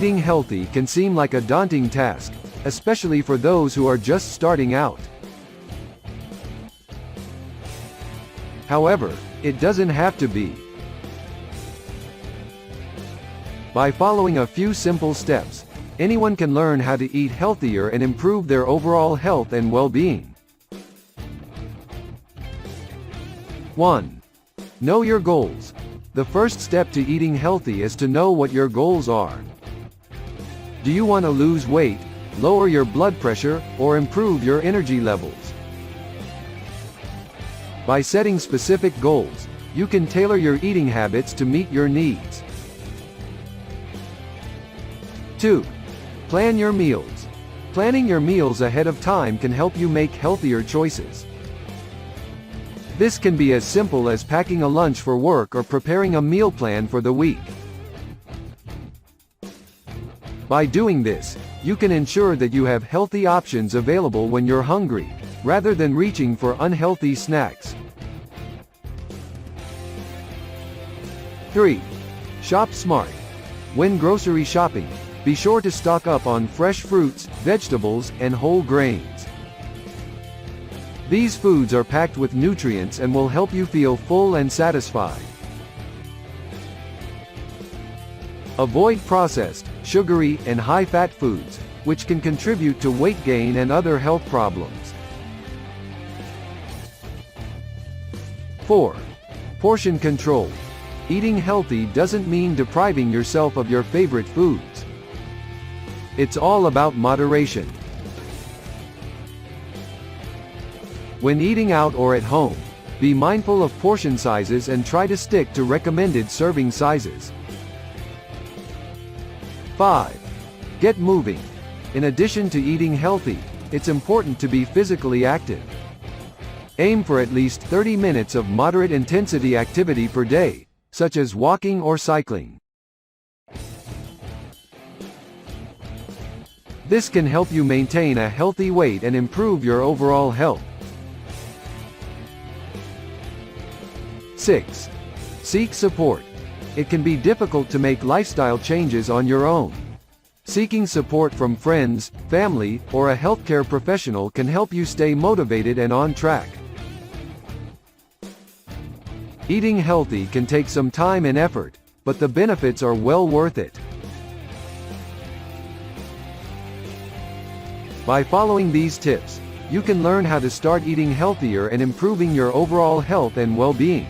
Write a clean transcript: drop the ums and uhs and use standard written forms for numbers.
Eating healthy can seem like a daunting task, especially for those who are just starting out. However, it doesn't have to be. By following a few simple steps, anyone can learn how to eat healthier and improve their overall health and well-being. 1. Know your goals. The first step to eating healthy is to know what your goals are. Do you want to lose weight, lower your blood pressure, or improve your energy levels? By setting specific goals, you can tailor your eating habits to meet your needs. 2. Plan your meals. Planning your meals ahead of time can help you make healthier choices. This can be as simple as packing a lunch for work or preparing a meal plan for the week. By doing this, you can ensure that you have healthy options available when you're hungry, rather than reaching for unhealthy snacks. 3. Shop smart. When grocery shopping, be sure to stock up on fresh fruits, vegetables, and whole grains. These foods are packed with nutrients and will help you feel full and satisfied. Avoid processed, sugary, and high-fat foods, which can contribute to weight gain and other health problems. 4. Portion control. Eating healthy doesn't mean depriving yourself of your favorite foods. It's all about moderation. When eating out or at home, be mindful of portion sizes and try to stick to recommended serving sizes. 5. Get moving. In addition to eating healthy, it's important to be physically active. Aim for at least 30 minutes of moderate intensity activity per day, such as walking or cycling. This can help you maintain a healthy weight and improve your overall health. 6. Seek support. It can be difficult to make lifestyle changes on your own. Seeking support from friends, family, or a healthcare professional can help you stay motivated and on track. Eating healthy can take some time and effort, but the benefits are well worth it. By following these tips, you can learn how to start eating healthier and improving your overall health and well-being.